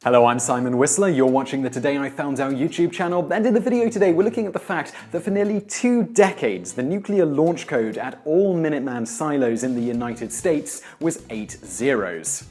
Hello, I'm Simon Whistler. You're watching the Today I Found Out YouTube channel, and in the video today we're looking at the fact that for nearly 2 decades the nuclear launch code at all Minuteman silos in the United States was 8 zeros.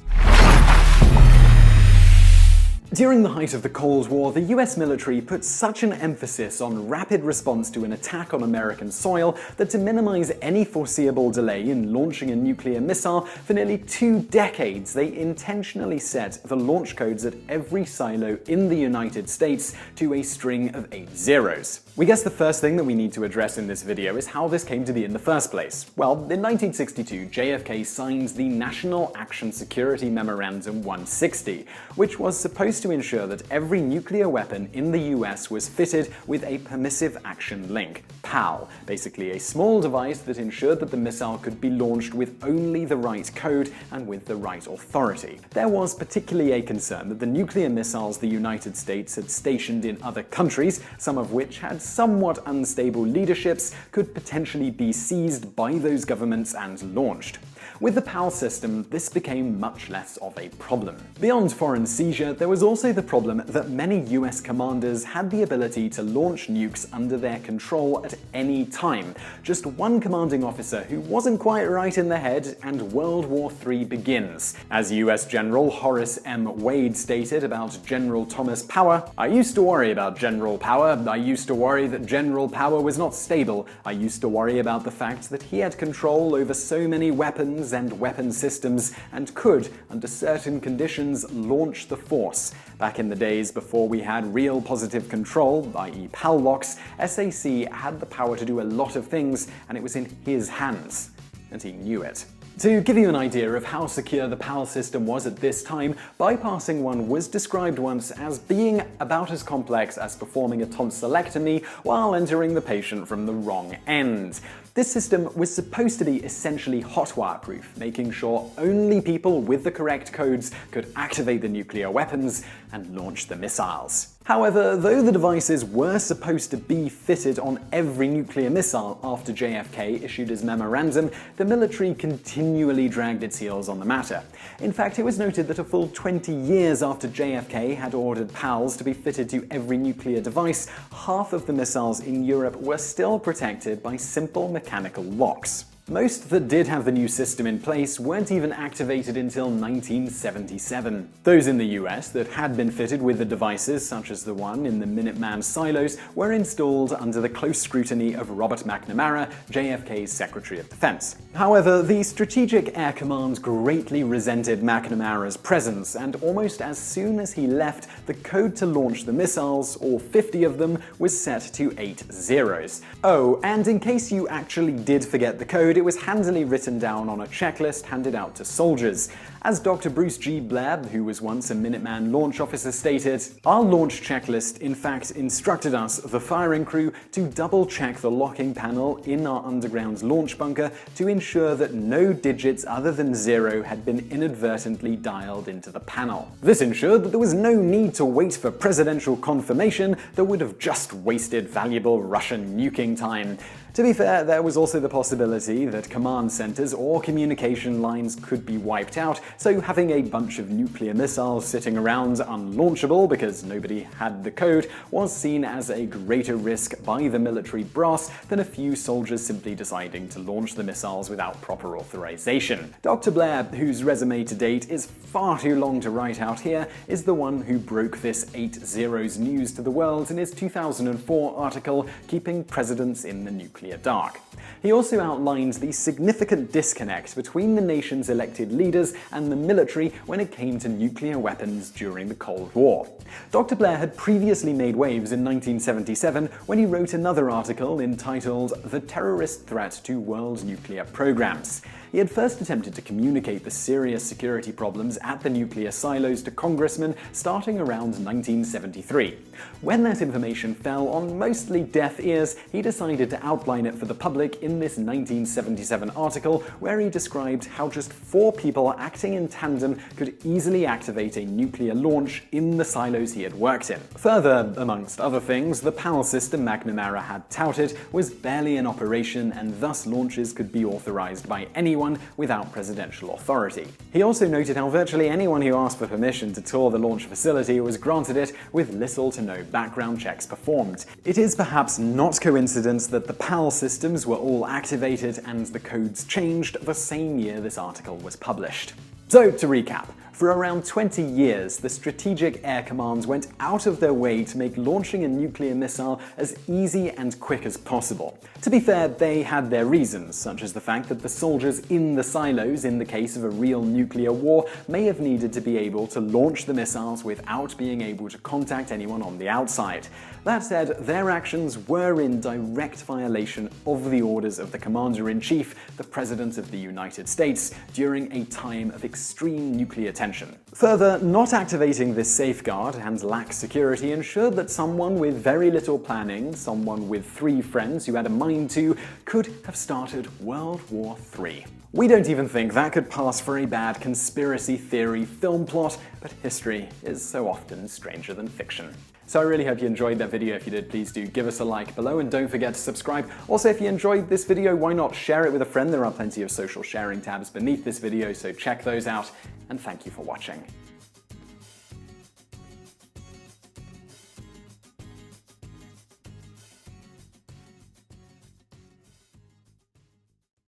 During the height of the Cold War, the US military put such an emphasis on rapid response to an attack on American soil that to minimize any foreseeable delay in launching a nuclear missile, for nearly 2 decades they intentionally set the launch codes at every silo in the United States to a string of 8 zeros. We guess the first thing that we need to address in this video is how this came to be in the first place. Well, in 1962, JFK signed the National Action Security Memorandum 160, which was supposed to ensure that every nuclear weapon in the US was fitted with a Permissive Action Link, PAL, basically a small device that ensured that the missile could be launched with only the right code and with the right authority. There was particularly a concern that the nuclear missiles the United States had stationed in other countries, some of which had somewhat unstable leaderships, could potentially be seized by those governments and launched. With the PAL system, this became much less of a problem. Beyond foreign seizure, there was also the problem that many US commanders had the ability to launch nukes under their control at any time. Just one commanding officer who wasn't quite right in the head, and World War III begins. As US General Horace M. Wade stated about General Thomas Power, "I used to worry about General Power. I used to worry that General Power was not stable. I used to worry about the fact that he had control over so many weapons and weapon systems and could, under certain conditions, launch the force. Back in the days before we had real positive control, i.e. PAL locks, SAC had the power to do a lot of things, and it was in his hands. And he knew it." To give you an idea of how secure the PAL system was at this time, bypassing one was described once as being about as complex as performing a tonsillectomy while entering the patient from the wrong end. This system was supposed to be essentially hotwire-proof, making sure only people with the correct codes could activate the nuclear weapons and launch the missiles. However, though the devices were supposed to be fitted on every nuclear missile after JFK issued his memorandum, the military continually dragged its heels on the matter. In fact, it was noted that a full 20 years after JFK had ordered PALs to be fitted to every nuclear device, half of the missiles in Europe were still protected by simple mechanical locks. Most that did have the new system in place weren't even activated until 1977. Those in the US that had been fitted with the devices, such as the one in the Minuteman silos, were installed under the close scrutiny of Robert McNamara, JFK's Secretary of Defense. However, the Strategic Air Command greatly resented McNamara's presence, and almost as soon as he left, the code to launch the missiles, all 50 of them, was set to 8 zeros. Oh, and in case you actually did forget the code, it was handily written down on a checklist handed out to soldiers. As Dr. Bruce G. Blair, who was once a Minuteman launch officer, stated, "Our launch checklist in fact instructed us, the firing crew, to double-check the locking panel in our underground launch bunker to ensure that no digits other than 0 had been inadvertently dialed into the panel. This ensured that there was no need to wait for presidential confirmation that would have just wasted valuable Russian nuking time." To be fair, there was also the possibility that command centers or communication lines could be wiped out, so having a bunch of nuclear missiles sitting around unlaunchable because nobody had the code was seen as a greater risk by the military brass than a few soldiers simply deciding to launch the missiles without proper authorization. Dr. Blair, whose resume to date is far too long to write out here, is the one who broke this 8 zeros news to the world in his 2004 article, Keeping Presidents in the Nuclear Dark. He also outlined the significant disconnect between the nation's elected leaders and the military when it came to nuclear weapons during the Cold War. Dr. Blair had previously made waves in 1977 when he wrote another article entitled "The Terrorist Threat to World Nuclear Programs." He had first attempted to communicate the serious security problems at the nuclear silos to congressmen starting around 1973. When that information fell on mostly deaf ears, he decided to outline it for the public in this 1977 article, where he described how just 4 people acting in tandem could easily activate a nuclear launch in the silos he had worked in. Further, amongst other things, the PAL system McNamara had touted was barely in operation, and thus launches could be authorized by anyone anyone without presidential authority. He also noted how virtually anyone who asked for permission to tour the launch facility was granted it with little to no background checks performed. It is perhaps not coincidence that the PAL systems were all activated and the codes changed the same year this article was published. So, to recap, for around 20 years, the Strategic Air Commands went out of their way to make launching a nuclear missile as easy and quick as possible. To be fair, they had their reasons, such as the fact that the soldiers in the silos, in the case of a real nuclear war, may have needed to be able to launch the missiles without being able to contact anyone on the outside. That said, their actions were in direct violation of the orders of the Commander-in-Chief, the President of the United States, during a time of extreme nuclear tension. Further, not activating this safeguard and lax security ensured that someone with very little planning, someone with 3 friends who had a mind to, could have started World War III. We don't even think that could pass for a bad conspiracy theory film plot, but history is so often stranger than fiction. So I really hope you enjoyed that video. If you did, please do give us a like below and don't forget to subscribe. Also, if you enjoyed this video, why not share it with a friend? There are plenty of social sharing tabs beneath this video, so check those out, and thank you for watching.